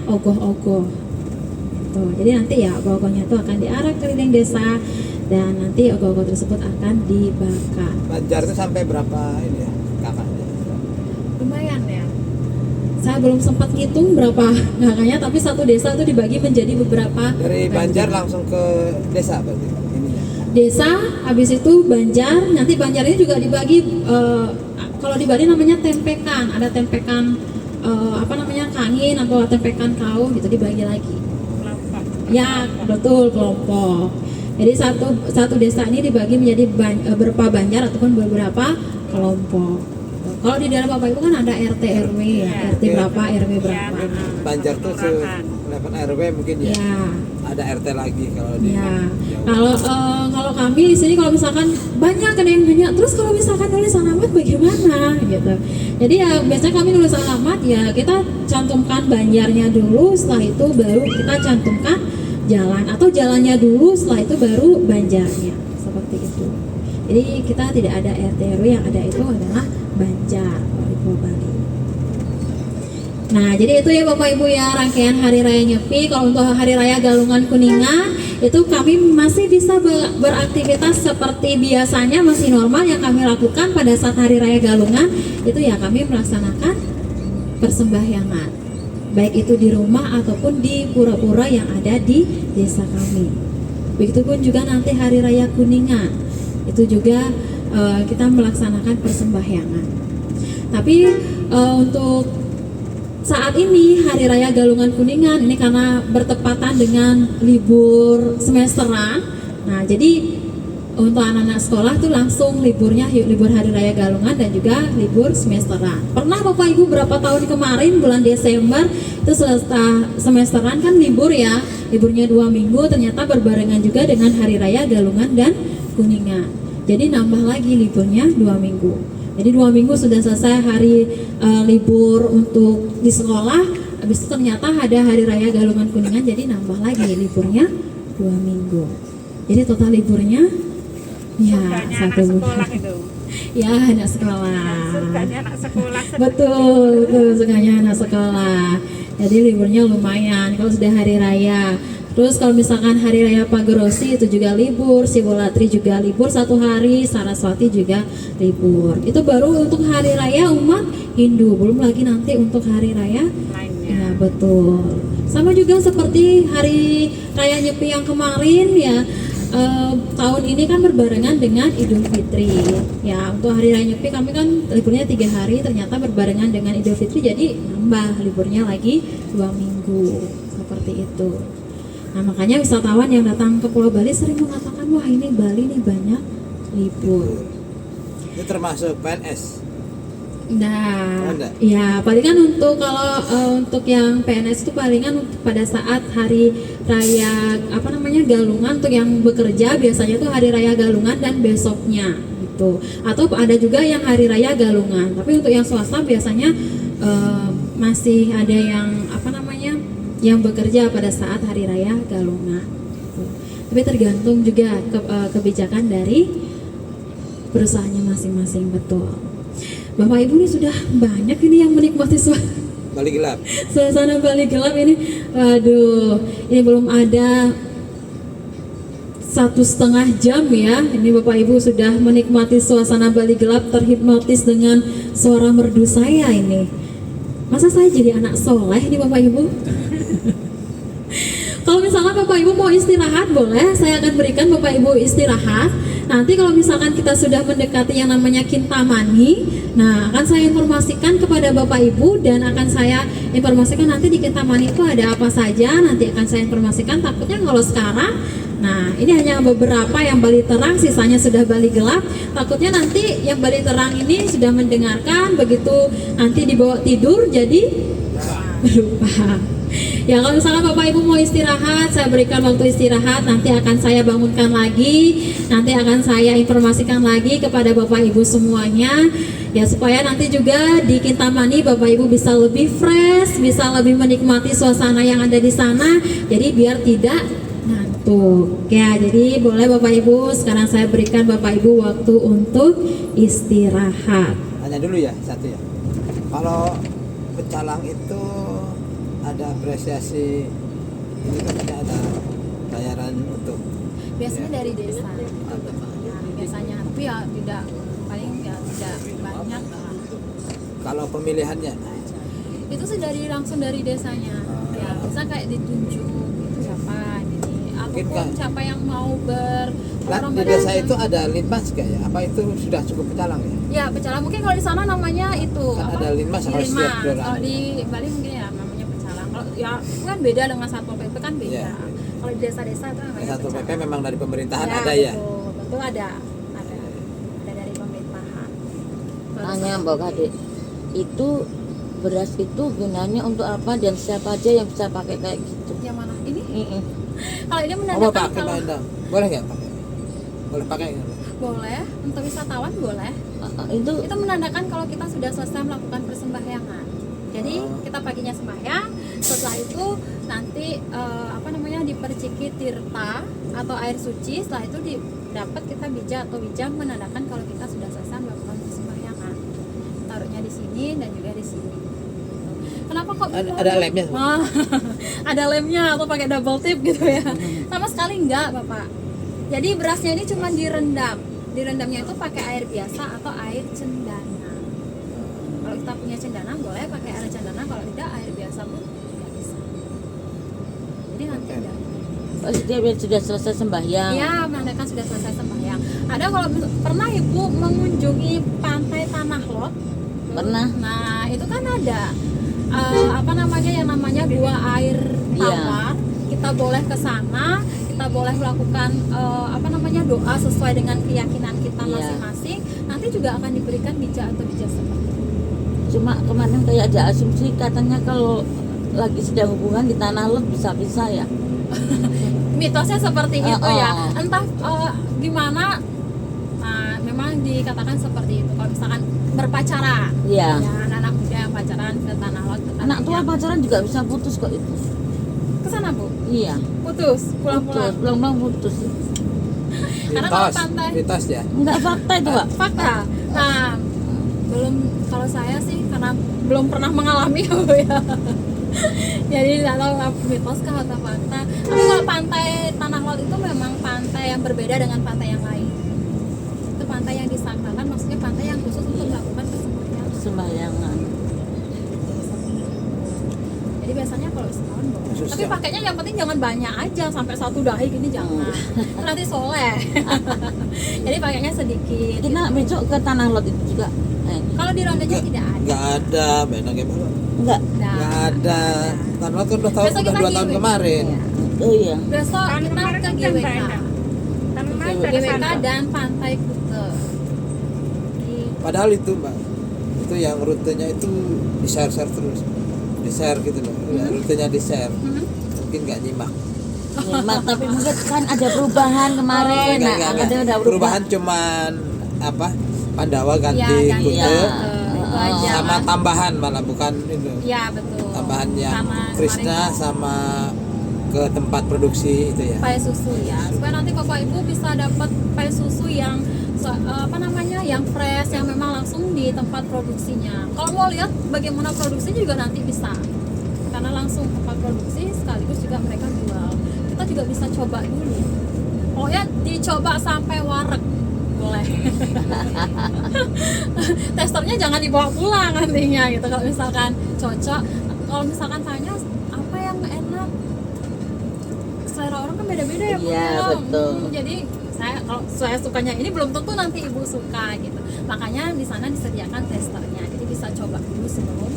ogoh-ogoh. Tuh, jadi nanti ya ogoh-ogohnya itu akan diarak keliling desa dan nanti ogoh-ogoh tersebut akan dibakar. Banjar itu sampai berapa ini ya kakaknya? Lumayan ya. Saya belum sempat ngitung berapa kakaknya, tapi satu desa itu dibagi menjadi beberapa. Dari Banjar langsung ke desa berarti ininya. Desa, habis itu Banjar, nanti Banjar ini juga dibagi kalau di Bali namanya tempekan, ada tempekan apa namanya kangin atau tempekan kau gitu dibagi lagi. Ya betul, kelompok. Jadi satu desa ini dibagi menjadi beberapa banjar ataupun beberapa kelompok. Kalau di daerah Bapak Ibu kan ada RT RW ya, RT berapa RW berapa. Banjar tuh level RW mungkin ya. Ya. Ada RT lagi kalau di Ya. Jawa. Kalau kami di sini kalau misalkan banyak ada yang nanya, terus kalau misalkan nulis alamat bagaimana gitu. Jadi ya biasanya kami nulis alamat ya kita cantumkan banjarnya dulu, setelah itu baru kita cantumkan jalan atau jalannya dulu, setelah itu baru banjarnya, seperti itu. Jadi kita tidak ada RT RW, yang ada itu adalah Banjar di Pulau Bali. Nah, jadi itu ya Bapak Ibu ya rangkaian Hari Raya Nyepi. Kalau untuk Hari Raya Galungan Kuningan itu kami masih bisa beraktivitas seperti biasanya, masih normal. Yang kami lakukan pada saat Hari Raya Galungan itu ya kami melaksanakan persembahyangan, baik itu di rumah ataupun di pura-pura yang ada di desa kami. Begitupun juga nanti Hari Raya Kuningan itu juga kita melaksanakan persembahyangan. Tapi untuk saat ini Hari Raya Galungan Kuningan ini karena bertepatan dengan libur semesteran. Nah, jadi untuk anak-anak sekolah tuh langsung liburnya libur Hari Raya Galungan dan juga libur semesteran. Pernah Bapak Ibu berapa tahun kemarin bulan Desember itu semesteran kan libur ya, liburnya 2 minggu, ternyata berbarengan juga dengan Hari Raya Galungan dan Kuningan. Jadi nambah lagi liburnya 2 minggu. Jadi 2 minggu sudah selesai hari libur untuk di sekolah. Habis itu ternyata ada Hari Raya Galungan Kuningan, jadi nambah lagi liburnya 2 minggu. Jadi total liburnya ya Sukanya 1 anak bulan. sekolah itu. Ya anak sekolah. Sukanya anak sekolah. Betul, sukanya anak sekolah. Jadi liburnya lumayan kalau sudah hari raya. Terus kalau misalkan hari raya Pagerosi itu juga libur, Siwolatri juga libur 1 hari, Saraswati juga libur. Itu baru untuk hari raya umat Hindu, belum lagi nanti untuk hari raya Lainnya. ya betul. Sama juga seperti hari raya Nyepi yang kemarin ya. Tahun ini kan berbarengan dengan Idul Fitri. Ya, untuk hari raya Nyepi kami kan liburnya 3 hari, ternyata berbarengan dengan Idul Fitri, jadi nambah liburnya lagi 2 minggu. Seperti itu. Nah, makanya wisatawan yang datang ke Pulau Bali sering mengatakan, wah ini Bali nih banyak libur. Itu termasuk PNS. Nah, Ada? ya palingan untuk kalau untuk yang PNS itu palingan pada saat hari raya apa namanya Galungan, untuk yang bekerja biasanya tuh hari raya Galungan dan besoknya gitu. Atau ada juga yang hari raya Galungan. Tapi untuk yang swasta biasanya masih ada yang apa namanya yang bekerja pada saat hari raya Galungan. Gitu. Tapi tergantung juga kebijakan dari perusahaannya masing-masing, betul. Bapak Ibu ini sudah banyak ini yang menikmati Bali gelap. suasana Bali gelap ini. Waduh, ini belum ada 1,5 jam ya. Ini Bapak Ibu sudah menikmati suasana Bali gelap, terhipnotis dengan suara merdu saya ini. Masa saya jadi anak soleh nih Bapak Ibu? Kalau misalkan Bapak Ibu mau istirahat, boleh saya akan berikan Bapak Ibu istirahat. Nanti kalau misalkan kita sudah mendekati yang namanya Kintamani, nah akan saya informasikan kepada Bapak Ibu dan akan saya informasikan nanti di Kintamani itu ada apa saja. Nanti akan saya informasikan. Takutnya kalau sekarang, nah ini hanya beberapa yang Bali terang, sisanya sudah Bali gelap. Takutnya nanti yang Bali terang ini sudah mendengarkan, begitu nanti dibawa tidur jadi lupa. Ya kalau misalnya Bapak Ibu mau istirahat, saya berikan waktu istirahat, nanti akan saya bangunkan lagi, nanti akan saya informasikan lagi kepada Bapak Ibu semuanya, ya supaya nanti juga di Kintamani Bapak Ibu bisa lebih fresh, bisa lebih menikmati suasana yang ada di sana, jadi biar tidak ngantuk. Ya, jadi boleh Bapak Ibu, sekarang saya berikan Bapak Ibu waktu untuk istirahat. Tanya dulu ya satu ya. Kalau pecalang itu ada apresiasi ini katanya ada bayaran untuk Biasanya ya, dari desa. ada. Nah, biasanya, tapi ya tidak paling ya tidak banyak lah. Kalau pemilihannya Itu sih langsung dari desanya. Ya, bisa kayak ditunjuk gitu siapa ini Mungkin ataupun siapa yang mau Lah, di desa itu ada linmas gak ya? Apa itu sudah cukup pecalang ya? Ya, pecalang mungkin kalau di sana namanya itu Kan ada linmas Di harus linmas. setiap daerah. Kalau di Bali mungkin ya namanya pecalang. Kalau ya kan beda dengan Satpol PP kan beda. Iya. Kalau di desa-desa itu namanya Satu PP pecalang. memang dari pemerintahan Ya, ada ya? betul, betul ada dari pemerintahan. Terus- Tanya Mbak Kade, itu beras itu gunanya untuk apa dan siapa aja yang bisa pakai kayak gitu? Yang mana? Ini? Mm-mm. Kalau ini Oh, mau menandakan pakai kalau Mbak Endang? Boleh nggak pakai? Boleh pakai nggak? boleh untuk wisatawan boleh. Itu Itu menandakan kalau kita sudah selesai melakukan persembahyangan. Jadi Oh. kita paginya sembahyang, setelah itu nanti diperciki tirta atau air suci. Setelah itu dapat kita bija atau wijam menandakan kalau kita sudah selesai melakukan persembahyangan. Taruhnya di sini dan juga di sini. Kenapa kok Ada lemnya? Wah, ada lemnya atau pakai double tip gitu ya? Sama sekali enggak, Bapak. Jadi berasnya ini cuma direndam. Direndamnya itu pakai air biasa atau air cendana. Kalau kita punya cendana boleh pakai air cendana, kalau tidak air biasa pun tidak bisa. Jadi nanti Oke. ada. oh, dia sudah selesai sembahyang. Ya, menandakan sudah selesai sembahyang. Ada kalau pernah Ibu mengunjungi pantai Tanah Lot? Pernah. Nah, itu kan ada yang namanya gua air tawar. Kita boleh ke sana, kita boleh melakukan doa sesuai dengan keyakinan kita Iya. masing-masing. Nanti juga akan diberikan bija atau bija seperti itu. Cuma kemarin kayak ada asumsi katanya kalau lagi sedang hubungan di tanah lot bisa-bisa ya. Mitosnya seperti itu ya. Oh. Entah gimana. Nah, memang dikatakan seperti itu. Kalau misalkan berpacaran, Iya. ya anak-anak muda yang pacaran ke tanah lot, Anak tua pacaran juga bisa putus kok itu. ke sana Bu, Iya. putus pulang-pulang. Pulang-pulang putus. Karena kalau Mitos, pantai mitos ya. Enggak fakta itu, Pak. fakta. Nah, belum, kalau saya sih karena belum pernah mengalami ya. Jadi tidak tahu mitos kah atau fakta. Tapi kalau pantai Tanah Lot itu memang pantai yang berbeda dengan pantai yang lain. Itu pantai yang disangkakan, maksudnya pantai yang khusus untuk melakukan persembahyangan. Sembahyangan. Jadi biasanya kalau setahun boleh. Khusus Tapi ya? pakainya yang penting jangan banyak aja, sampai 1 dahi gini jangan. Nanti soleh. Jadi pakainya sedikit. Kita besok ke tanah lot itu juga. Kalau di rondanya tidak ada. Nggak ada, benar gimana? Enggak. Nah, Nggak ada. Tanah kan udah tahun Besok udah kita 2 tahun giveaway. kemarin. Oh iya. Besok kita ke GWK. GWK Oke. dan Pantai Kute. Padahal itu Mbak, itu yang rutenya itu di share terus, di share gitu loh. Rutenya di share, mungkin nggak nyimak. Nyimak, tapi mungkin kan ada perubahan kemarin. Nggak, Nah, nggak. ada Perubahan cuman apa? Pandawa ganti Ya, Kute, Iya. Itu aja. sama tambahan malah bukan itu. Ya betul. Tambahan yang Sama Krishna kemarin sama ke tempat produksi itu ya. pai susu ya. Supaya nanti Bapak Ibu bisa dapat pai susu yang yang fresh, yang memang langsung di tempat produksinya. Kalau mau lihat bagaimana produksi juga nanti bisa. Karena langsung tempat produksi sekaligus juga mereka jual. Kita juga bisa coba dulu. Pokoknya dicoba sampai warak. Boleh. Testernya jangan dibawa pulang nantinya gitu. Kalau misalkan cocok, kalau misalkan tanya apa yang enak, selera orang kan beda-beda ya Bu. Iya, betul. Jadi kalau saya sukanya ini belum tentu nanti Ibu suka gitu. Makanya di sana disediakan testernya. Jadi bisa coba dulu sebelum